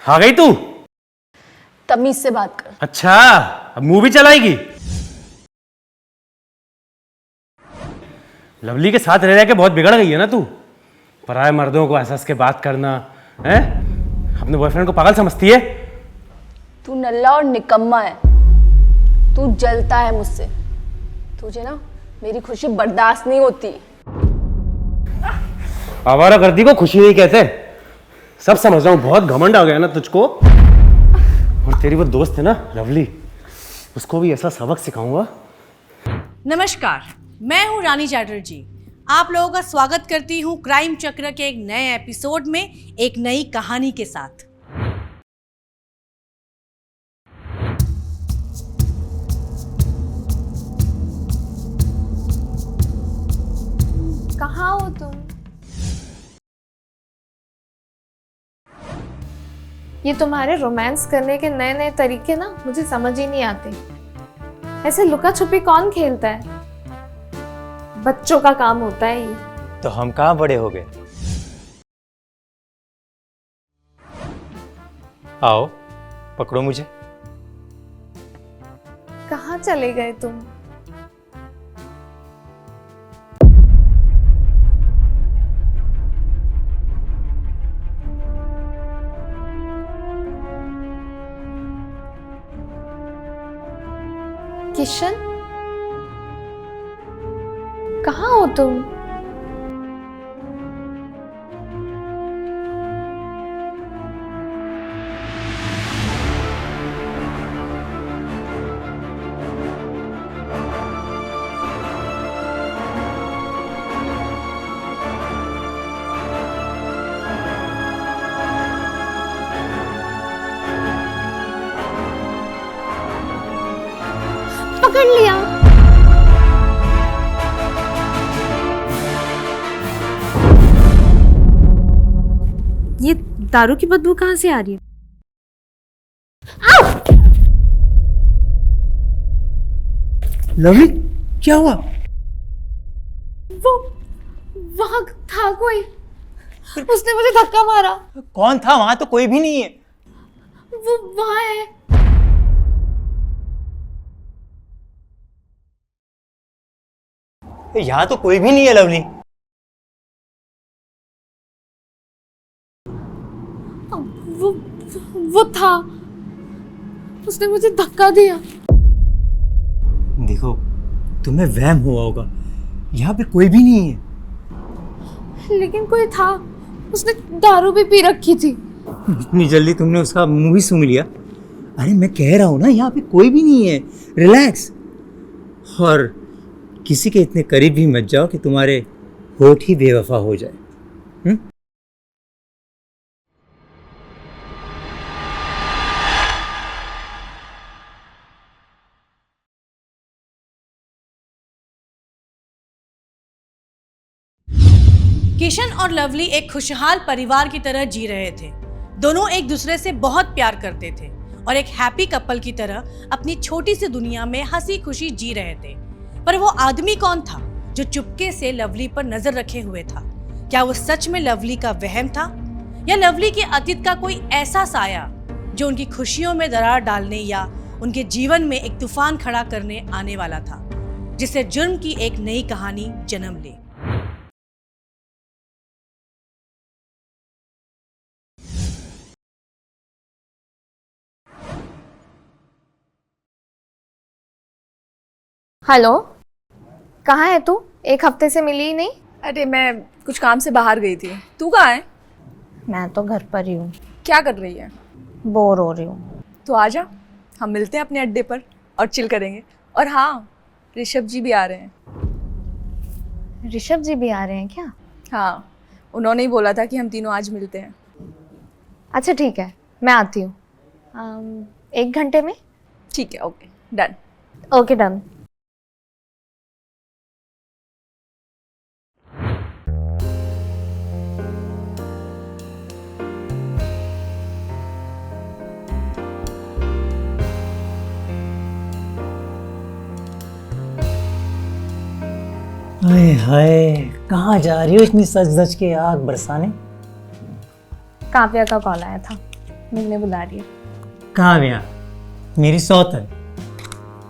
आ गई तू? तमीज से बात कर। अच्छा, अब मूवी चलाएगी? लवली के साथ रह रह के बहुत बिगड़ गई है ना तू। पराये मर्दों को हंस के बात करना है, अपने बॉयफ्रेंड को पागल समझती है। तू नल्ला और निकम्मा है, तू जलता है मुझसे। तुझे ना मेरी खुशी बर्दाश्त नहीं होती। आवारागर्दी को खुशी नहीं कहते, सब समझ रहा हूँ। बहुत घमंड आ गया ना तुझको। और तेरी वो दोस्त है ना लवली, उसको भी ऐसा सबक सिखाऊंगा। नमस्कार, मैं हूं रानी चैटर्जी। आप लोगों का स्वागत करती हूं क्राइम चक्र के एक नए एपिसोड में, एक नई कहानी के साथ। कहाँ हो तुम? ये तुम्हारे रोमांस करने के नए नए तरीके ना मुझे समझ ही नहीं आते। ऐसे लुका छुपी कौन खेलता है? बच्चों का काम होता है ये। तो हम कहाँ बड़े हो गए? आओ पकड़ो मुझे। कहाँ चले गए तुम? किशन, कहाँ हो तुम? पकड़ लिया। ये दारू की बदबू कहाँ से आ रही है? लवली, क्या हुआ? वो वहां था कोई, उसने मुझे धक्का मारा। कौन था? वहां तो कोई भी नहीं है। वो वहां है। यहाँ तो कोई भी नहीं है लवली। वो वो था, उसने मुझे धक्का दिया। देखो, तुम्हें वहम हुआ होगा, यहाँ पे कोई भी नहीं है। लेकिन कोई था, उसने दारू भी पी रखी थी। इतनी जल्दी तुमने उसका मुंह ही सूंघ लिया? अरे मैं कह रहा हूँ ना, यहाँ पे कोई भी नहीं है। रिलैक्स। और किसी के इतने करीब भी मत जाओ कि तुम्हारे होठ ही बेवफा हो जाए। किशन और लवली एक खुशहाल परिवार की तरह जी रहे थे। दोनों एक दूसरे से बहुत प्यार करते थे और एक हैप्पी कपल की तरह अपनी छोटी सी दुनिया में हंसी खुशी जी रहे थे। पर वो आदमी कौन था जो चुपके से लवली पर नजर रखे हुए था? क्या वो सच में लवली का वहम था, या लवली के अतीत का कोई ऐसा साया जो उनकी खुशियों में दरार डालने या उनके जीवन में एक तूफान खड़ा करने आने वाला था, जिससे जुर्म की एक नई कहानी जन्म ले। हेलो, कहाँ है तू? एक हफ्ते से मिली ही नहीं। अरे मैं कुछ काम से बाहर गई थी। तू कहाँ है? मैं तो घर पर ही हूँ। क्या कर रही है? बोर हो रही हूँ। तो आजा, हम मिलते हैं अपने अड्डे पर और चिल करेंगे। और हाँ, ऋषभ जी भी आ रहे हैं। ऋषभ जी भी आ रहे हैं क्या? हाँ, उन्होंने ही बोला था कि हम तीनों आज मिलते हैं। अच्छा ठीक है, मैं आती हूँ 1 घंटे में। ठीक है, okay done. Okay done. Hi hi, कहाँ जा रही हो इतनी सज धज के आग बरसाने? काव्या का कॉल आया था। मिलने बुला रही है। कहाँ गया? मेरी सौत है,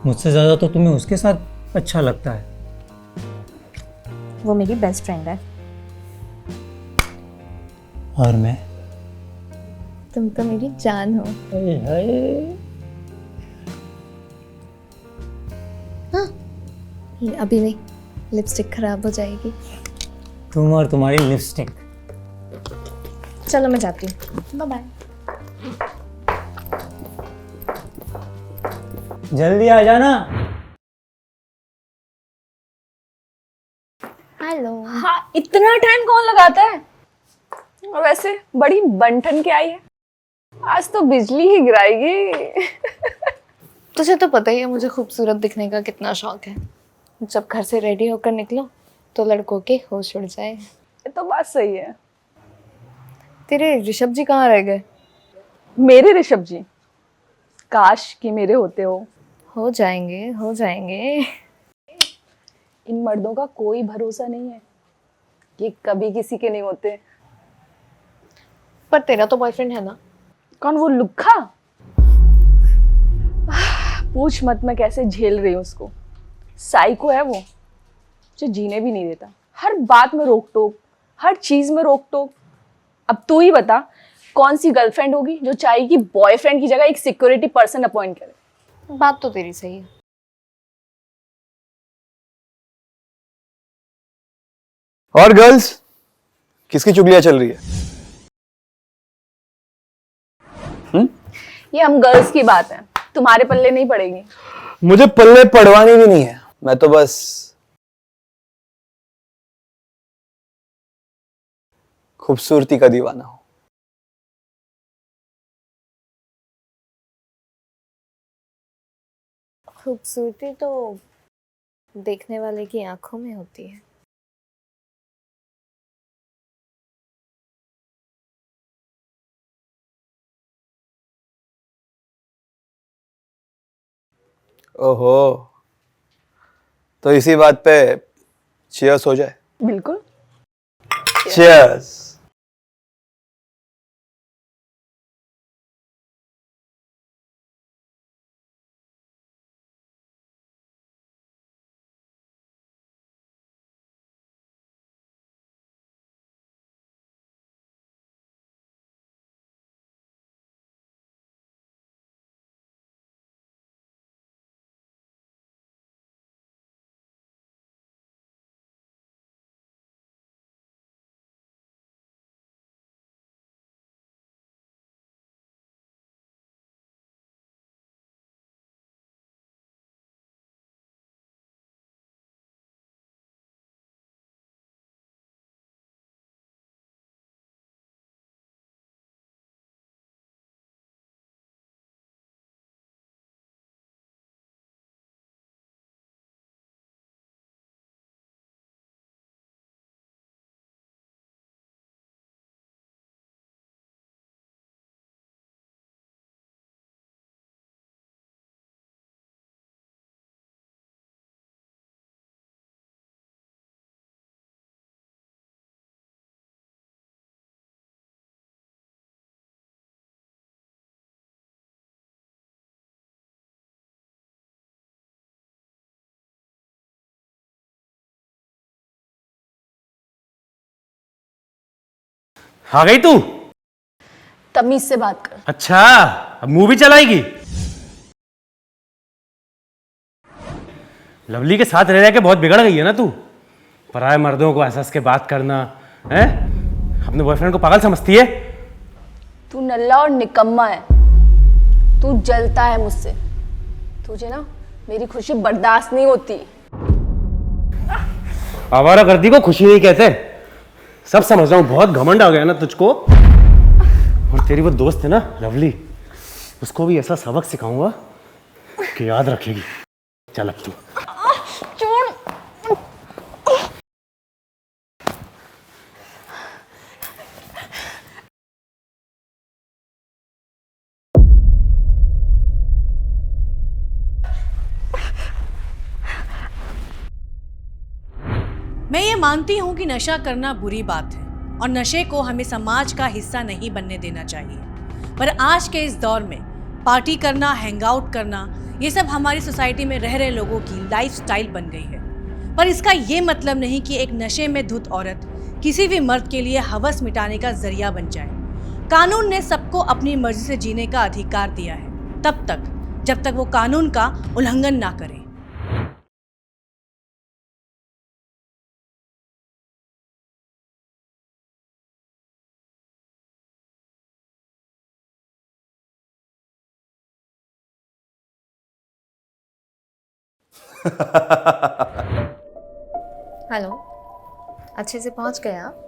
मुझसे ज़्यादा तो तुम्हें उसके साथ अच्छा लगता है। वो मेरी बेस्ट फ्रेंड है। और मैं? तुम तो मेरी जान हो। हाँ, ये अभी नहीं, लिपस्टिक खराब हो जाएगी। तुम और तुम्हारी लिपस्टिक। चलो मैं जाती हूँ, बाय बाय। जल्दी आ जाना। हेलो। हाँ, इतना टाइम कौन लगाता है? और वैसे बड़ी बंठन के आई है, आज तो बिजली ही गिराएगी। तुझे तो पता ही है मुझे खूबसूरत दिखने का कितना शौक है। जब घर से रेडी होकर निकलो तो लड़कों के होश उड़ जाए। ये तो बात सही है। तेरे ऋषभ जी कहाँ रह गए? मेरे ऋषभ जी? काश कि मेरे होते हो जाएंगे, हो जाएंगे। इन मर्दों का कोई भरोसा नहीं है, ये कभी किसी के नहीं होते। पर तेरा तो बॉयफ्रेंड है ना? कौन, वो लुक्खा? पूछ मत मैं कैसे झेल रही हूँ उसको। साइको है वो, मुझे जीने भी नहीं देता। हर बात में रोक टोक, हर चीज में रोक टोक। अब तू ही बता, कौन सी गर्लफ्रेंड होगी जो चाहेगी बॉयफ्रेंड की जगह एक सिक्योरिटी पर्सन अपॉइंट करे? बात तो तेरी सही है। और गर्ल्स, किसकी चुगलियां चल रही है? ये हम गर्ल्स की बात है, तुम्हारे पल्ले नहीं पड़ेगी। मुझे पल्ले पड़वानी भी नहीं है, मैं तो बस खूबसूरती का दीवाना हूं। खूबसूरती तो देखने वाले की आंखों में होती है। ओहो, तो इसी बात पे चीयर्स हो जाए। बिल्कुल। चीयर्स। आ गई तू? तमीज से बात कर। अच्छा, अब मूवी चलाएगी? लवली के साथ रह रह के बहुत बिगड़ गई है ना तू। पराये मर्दों को हंस के बात करना है, अपने बॉयफ्रेंड को पागल समझती है। तू नल्ला और निकम्मा है, तू जलता है मुझसे। तुझे ना मेरी खुशी बर्दाश्त नहीं होती। आवारागर्दी को खुशी नहीं कहते, सब समझ रहा हूँ। बहुत घमंड आ गया ना तुझको। और तेरी वो दोस्त है ना लवली, उसको भी ऐसा सबक सिखाऊंगा कि याद रखेगी। चल अब तू। मैं ये मानती हूँ कि नशा करना बुरी बात है और नशे को हमें समाज का हिस्सा नहीं बनने देना चाहिए। पर आज के इस दौर में पार्टी करना, हैंग आउट करना, ये सब हमारी सोसाइटी में रह रहे लोगों की लाइफस्टाइल बन गई है। पर इसका ये मतलब नहीं कि एक नशे में धुत औरत किसी भी मर्द के लिए हवस मिटाने का जरिया बन जाए। कानून ने सबको अपनी मर्जी से जीने का अधिकार दिया है, तब तक जब तक वो कानून का उल्लंघन ना करे। हेलो, अच्छे से पहुंच गए आप?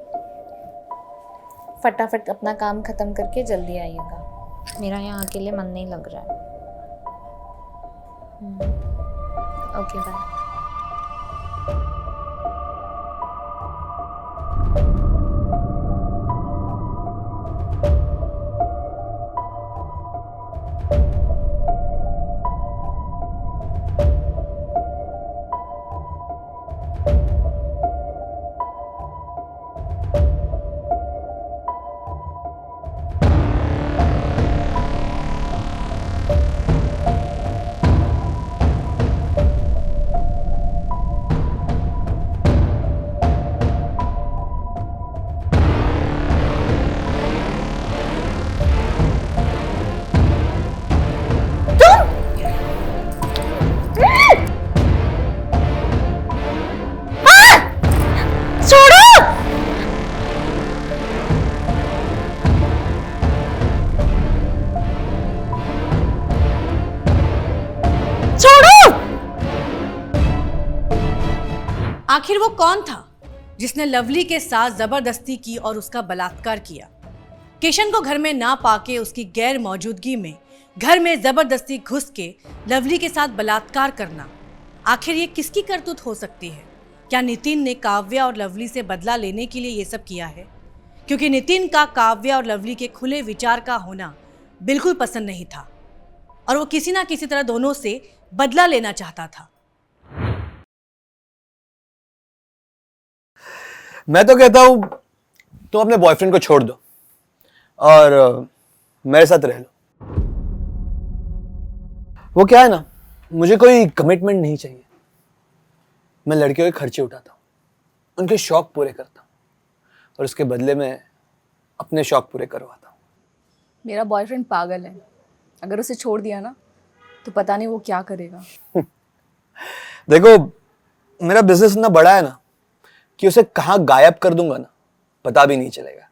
फटाफट अपना काम ख़त्म करके जल्दी आइएगा, मेरा यहाँ अकेले मन नहीं लग रहा है। Okay bye. आखिर वो कौन था जिसने लवली के साथ जबरदस्ती की और उसका बलात्कार किया? किशन को घर में ना पाके उसकी गैर मौजूदगी में घर में जबरदस्ती घुस के लवली के साथ बलात्कार करना, आखिर ये किसकी करतूत हो सकती है? क्या नितिन ने काव्या और लवली से बदला लेने के लिए ये सब किया है? क्योंकि नितिन का काव्या और लवली के खुले विचार का होना बिल्कुल पसंद नहीं था और वो किसी ना किसी तरह दोनों से बदला लेना चाहता था। मैं तो कहता हूं तुम अपने बॉयफ्रेंड को छोड़ दो और मेरे साथ रह लो। वो क्या है ना, मुझे कोई कमिटमेंट नहीं चाहिए। मैं लड़कियों के खर्चे उठाता हूँ, उनके शौक पूरे करता हूँ और उसके बदले में अपने शौक पूरे करवाता हूँ। मेरा बॉयफ्रेंड पागल है, अगर उसे छोड़ दिया ना तो पता नहीं वो क्या करेगा। देखो, मेरा बिजनेस इतना बड़ा है ना कि उसे कहाँ गायब कर दूंगा ना पता भी नहीं चलेगा।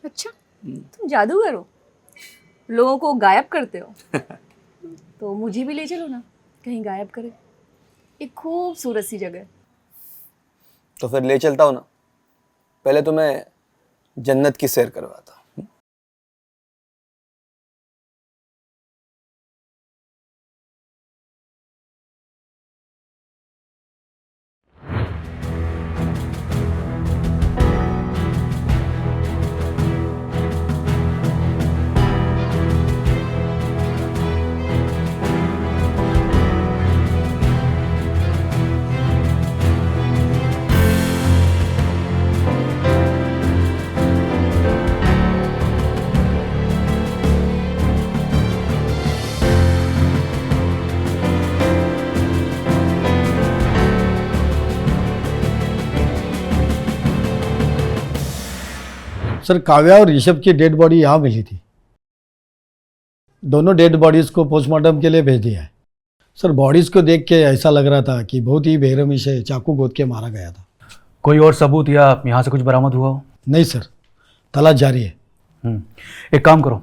अच्छा, तुम जादूगर हो, लोगों को गायब करते हो। तो मुझे भी ले चलो ना, कहीं गायब करे, एक खूबसूरत सी जगह। तो फिर ले चलता हूँ ना, पहले तो मैं जन्नत की सैर करवाता हूँ। सर, काव्या और ऋषभ की डेड बॉडी यहाँ मिली थी। दोनों डेड बॉडीज को पोस्टमार्टम के लिए भेज दिया है। सर, बॉडीज को देख के ऐसा लग रहा था कि बहुत ही बेरहमी से चाकू गोद के मारा गया था। कोई और सबूत या यहाँ से कुछ बरामद हुआ हो? नहीं सर, तलाश जारी है। एक काम करो,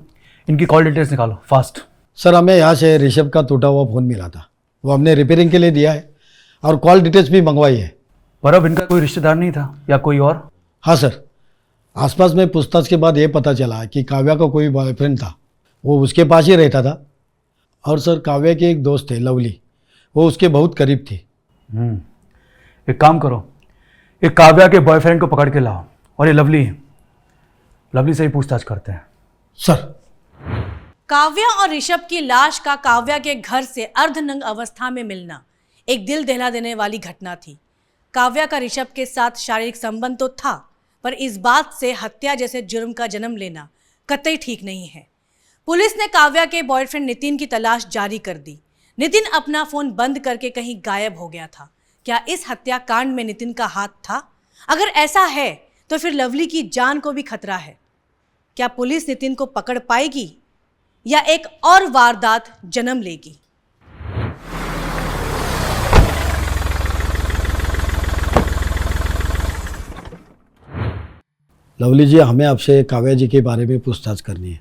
इनकी कॉल डिटेल्स निकालो फास्ट। सर, हमें यहाँ से ऋषभ का टूटा हुआ फ़ोन मिला था, वो हमने रिपेयरिंग के लिए दिया है और कॉल डिटेल्स भी मंगवाई है। पर अब इनका कोई रिश्तेदार नहीं था या कोई और? हाँ सर, आसपास में पूछताछ के बाद ये पता चला कि काव्या का कोई बॉयफ्रेंड था, वो उसके पास ही रहता था। और सर, काव्या के एक दोस्त थे लवली, वो उसके बहुत करीब थी। एक काम करो, एक काव्या के बॉयफ्रेंड को पकड़ के लाओ और ये लवली से ही पूछताछ करते हैं। सर, काव्या और ऋषभ की लाश का काव्या के घर से अर्धनग्न अवस्था में मिलना एक दिल दहला देने वाली घटना थी। काव्या का ऋषभ के साथ शारीरिक संबंध तो था, पर इस बात से हत्या जैसे जुर्म का जन्म लेना कतई ठीक नहीं है। पुलिस ने काव्या के बॉयफ्रेंड नितिन की तलाश जारी कर दी। नितिन अपना फोन बंद करके कहीं गायब हो गया था। क्या इस हत्याकांड में नितिन का हाथ था? अगर ऐसा है तो फिर लवली की जान को भी खतरा है। क्या पुलिस नितिन को पकड़ पाएगी या एक और वारदात जन्म लेगी? लवली जी, हमें आपसे काव्या जी के बारे में पूछताछ करनी है।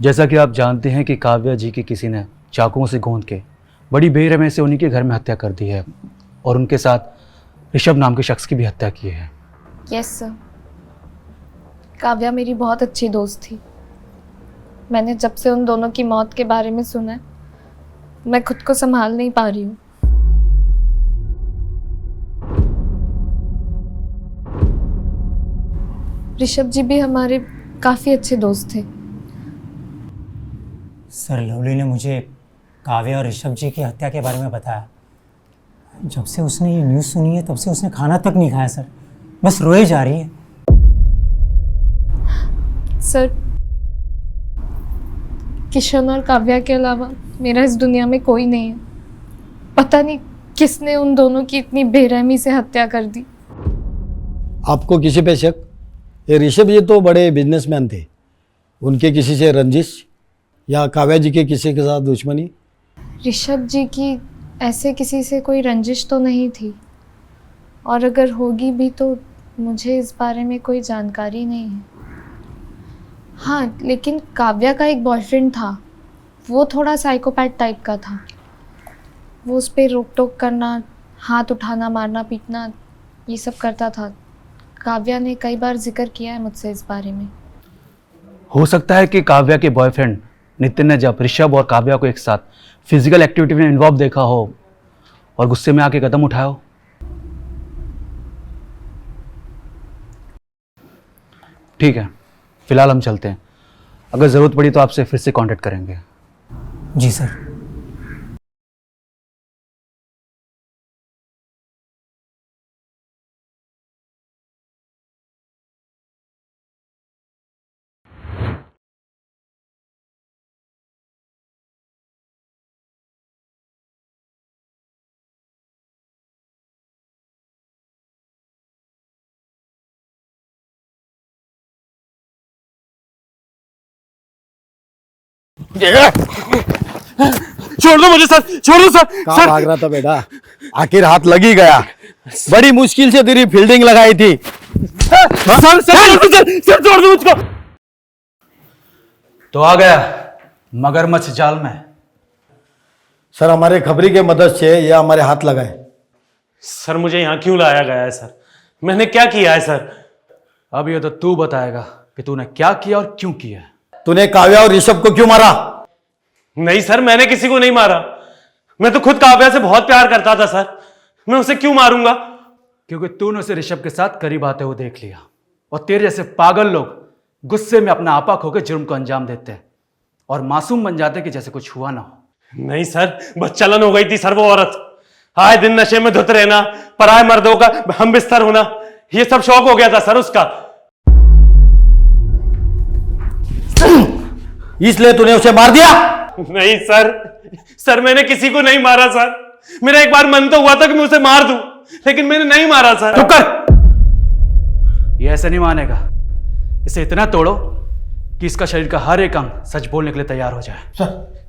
जैसा कि आप जानते हैं कि काव्या जी की किसी ने चाकुओं से गोंद के बड़ी बेरहमी से उन्हीं के घर में हत्या कर दी है और उनके साथ ऋषभ नाम के शख्स की भी हत्या की है। यस सर, काव्या मेरी बहुत अच्छी दोस्त थी। मैंने जब से उन दोनों की मौत के बारे में सुना है, मैं खुद को संभाल नहीं पा रही हूँ। ऋषभ जी भी हमारे काफ़ी अच्छे दोस्त थे। सर, लवली ने मुझे काव्या और ऋषभ जी की हत्या के बारे में बताया। जब से उसने ये न्यूज़ सुनी है तब से उसने खाना तक नहीं खाया सर, बस रोए जा रही है। सर, किशन और काव्या के अलावा मेरा इस दुनिया में कोई नहीं है। पता नहीं किसने उन दोनों की इतनी बेरहमी से हत्या कर दी। आपको किसी पे शक? ये ऋषभ जी तो बड़े बिजनेसमैन थे, उनके किसी से रंजिश या काव्या जी के किसी के साथ दुश्मनी? ऋषभ जी की ऐसे किसी से कोई रंजिश तो नहीं थी, और अगर होगी भी तो मुझे इस बारे में कोई जानकारी नहीं है। हाँ, लेकिन काव्या का एक बॉयफ्रेंड था, वो थोड़ा साइकोपैथ टाइप का था। वो उस पर रोक टोक करना, हाथ उठाना, मारना पीटना, ये सब करता था। काव्या ने कई बार जिक्र किया है मुझसे इस बारे में। हो सकता है कि काव्या के बॉयफ्रेंड नितिन ने जब ऋषभ और काव्या को एक साथ फिजिकल एक्टिविटी में इन्वॉल्व देखा हो और गुस्से में आके कदम उठाया हो। ठीक है, फिलहाल हम चलते हैं। अगर ज़रूरत पड़ी तो आपसे फिर से कांटेक्ट करेंगे। जी सर। छोड़ दो मुझे सर, छोड़ दो सर। कहाँ भाग रहा था बेटा? आखिर हाथ लग ही गया। बड़ी मुश्किल से तेरी फील्डिंग लगाई थी। सर सर छोड़ दो मुझको। तो आ गया मगरमच्छ जाल में। सर, हमारे खबरी के मदद से ये हमारे हाथ लगाए। सर मुझे यहाँ क्यों लाया गया है सर? मैंने क्या किया है सर? अब ये तो तू बताएगा कि तूने क्या किया और क्यों किया। तूने काव्या और ऋषभ को क्यों मारा? नहीं सर, मैंने किसी को नहीं मारा। मैं तो खुद काव्या से बहुत प्यार करता था सर। मैं उसे क्यों मारूंगा? क्योंकि तूने उसे ऋषभ के साथ करीब आते हुए देख लिया और तेरे जैसे पागल लोग गुस्से में अपना आपा खोकर जुर्म को अंजाम देते हैं और मासूम बन जाते कि जैसे कुछ हुआ ना हो। नहीं सर, बस चलन हो गई थी सर। वो औरत आए दिन नशे में धुत रहना, पराए मर्दों का हम बिस्तर होना, ये सब शौक हो गया था सर उसका। इसलिए तूने उसे मार दिया? नहीं सर, मैंने किसी को नहीं मारा सर। मेरा एक बार मन तो हुआ था कि मैं उसे मार दूं, लेकिन मैंने नहीं मारा सर। चुप कर। ये ऐसे नहीं मानेगा। इसे इतना तोड़ो कि इसका शरीर का हर एक अंग सच बोलने के लिए तैयार हो जाए।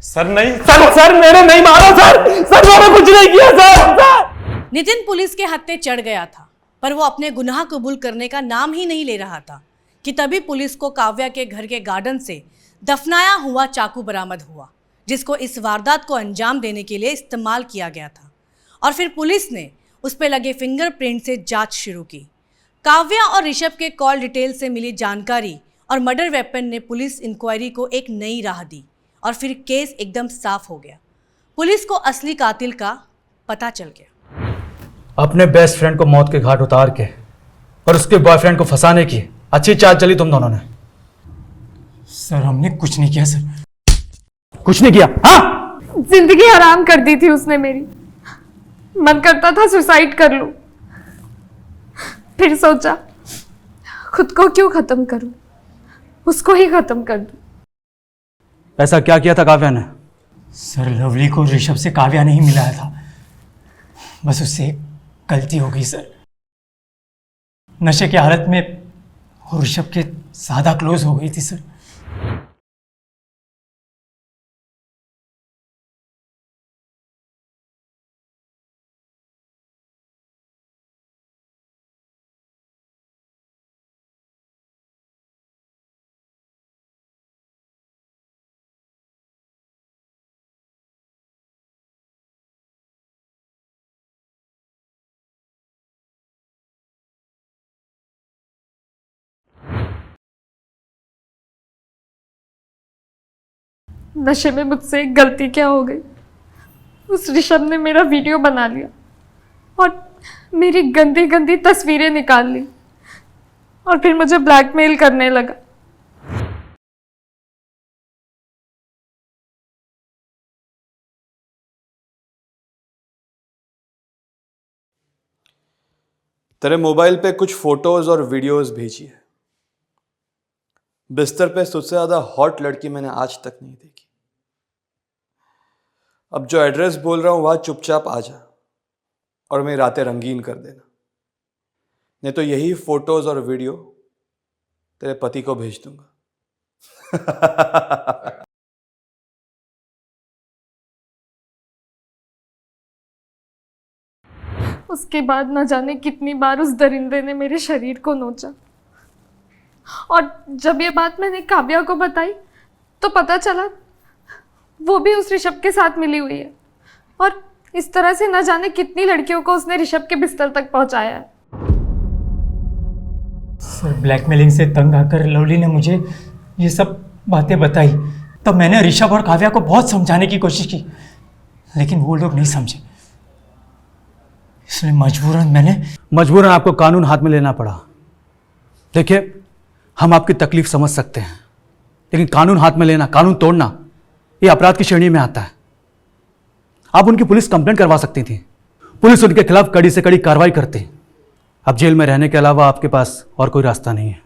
सर नहीं सर, मैंने नहीं मारा सर। मैंने कुछ नहीं किया सर। नितिन पुलिस के हत्थे चढ़ गया था, पर वो अपने गुनाह कबूल करने का नाम ही नहीं ले रहा था कि तभी पुलिस को काव्या के घर के गार्डन से दफनाया हुआ चाकू बरामद हुआ, जिसको इस वारदात को अंजाम देने के लिए इस्तेमाल किया गया था। और फिर पुलिस ने उस पर लगे फिंगरप्रिंट से जांच शुरू की। काव्या और ऋषभ के कॉल डिटेल से मिली जानकारी और मर्डर वेपन ने पुलिस इंक्वायरी को एक नई राह दी और फिर केस एकदम साफ हो गया। पुलिस को असली कातिल का पता चल गया। अपने बेस्ट फ्रेंड को मौत के घाट उतार के और उसके बॉयफ्रेंड को फंसाने की अच्छी चाल चली तुम दोनों ने। सर, हमने कुछ नहीं किया सर। कुछ नहीं किया? हाँ, जिंदगी हराम कर दी थी उसने मेरी। मन करता था सुसाइड कर लूं, फिर सोचा खुद को क्यों खत्म करूं। उसको ही ख़त्म कर दूँ। ऐसा क्या किया था काव्या ने? सर लवली को ऋषभ से काव्या नहीं मिलाया था, बस उससे एक गलती हो गई सर। नशे की हालत में वो ऋषभ के ज़्यादा क्लोज हो गई थी सर। नशे में मुझसे एक गलती क्या हो गई, उस ऋषभ ने मेरा वीडियो बना लिया और मेरी गंदी गंदी तस्वीरें निकाल ली और फिर मुझे ब्लैकमेल करने लगा। तेरे मोबाइल पे कुछ फोटोज और वीडियोस भेजी है। बिस्तर पे तुझसे ज्यादा हॉट लड़की मैंने आज तक नहीं देखी। अब जो एड्रेस बोल रहा हूं वहां चुपचाप आ जा और मेरी रातें रंगीन कर देना, नहीं तो यही फोटोज और वीडियो तेरे पति को भेज दूंगा। उसके बाद न जाने कितनी बार उस दरिंदे ने मेरे शरीर को नोचा और जब ये बात मैंने काव्या को बताई तो पता चला वो भी उस ऋषभ के साथ मिली हुई है और इस तरह से न जाने कितनी लड़कियों को उसने ऋषभ के बिस्तर तक पहुंचाया है। सर ब्लैकमेलिंग से तंग आकर लवली ने मुझे ये सब बातें बताई, तब मैंने ऋषभ और काव्या को बहुत समझाने की कोशिश की, लेकिन वो लोग नहीं समझे, इसलिए मजबूरन आपको कानून हाथ में लेना पड़ा। देखिए, हम आपकी तकलीफ समझ सकते हैं, लेकिन कानून हाथ में लेना, कानून तोड़ना, ये अपराध की श्रेणी में आता है। आप उनकी पुलिस कंप्लेंट करवा सकती थी, पुलिस उनके खिलाफ कड़ी से कड़ी कार्रवाई करती। अब जेल में रहने के अलावा आपके पास और कोई रास्ता नहीं है।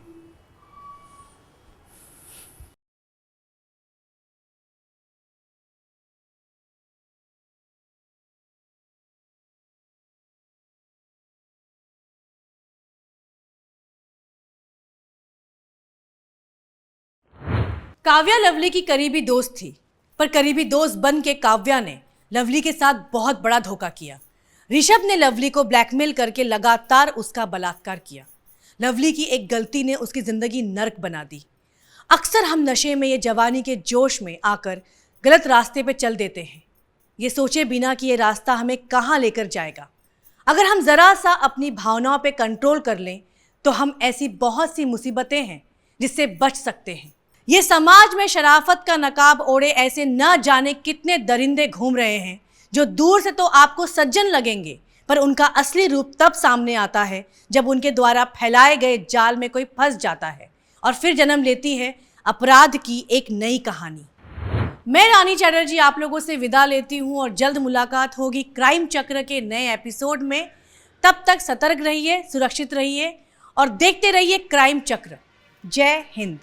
काव्या लवली की करीबी दोस्त थी, पर करीबी दोस्त बन के काव्या ने लवली के साथ बहुत बड़ा धोखा किया। ऋषभ ने लवली को ब्लैकमेल करके लगातार उसका बलात्कार किया। लवली की एक गलती ने उसकी जिंदगी नर्क बना दी। अक्सर हम नशे में, ये जवानी के जोश में आकर गलत रास्ते पे चल देते हैं, ये सोचे बिना कि ये रास्ता हमें कहाँ लेकर जाएगा। अगर हम ज़रा सा अपनी भावनाओं पे कंट्रोल कर लें तो हम ऐसी बहुत सी मुसीबतें हैं जिससे बच सकते हैं। ये समाज में शराफत का नकाब ओढ़े ऐसे न जाने कितने दरिंदे घूम रहे हैं जो दूर से तो आपको सज्जन लगेंगे, पर उनका असली रूप तब सामने आता है जब उनके द्वारा फैलाए गए जाल में कोई फंस जाता है और फिर जन्म लेती है अपराध की एक नई कहानी। मैं रानी चैटर्जी आप लोगों से विदा लेती हूँ और जल्द मुलाकात होगी क्राइम चक्र के नए एपिसोड में। तब तक सतर्क रहिए, सुरक्षित रहिए और देखते रहिए क्राइम चक्र। जय हिंद।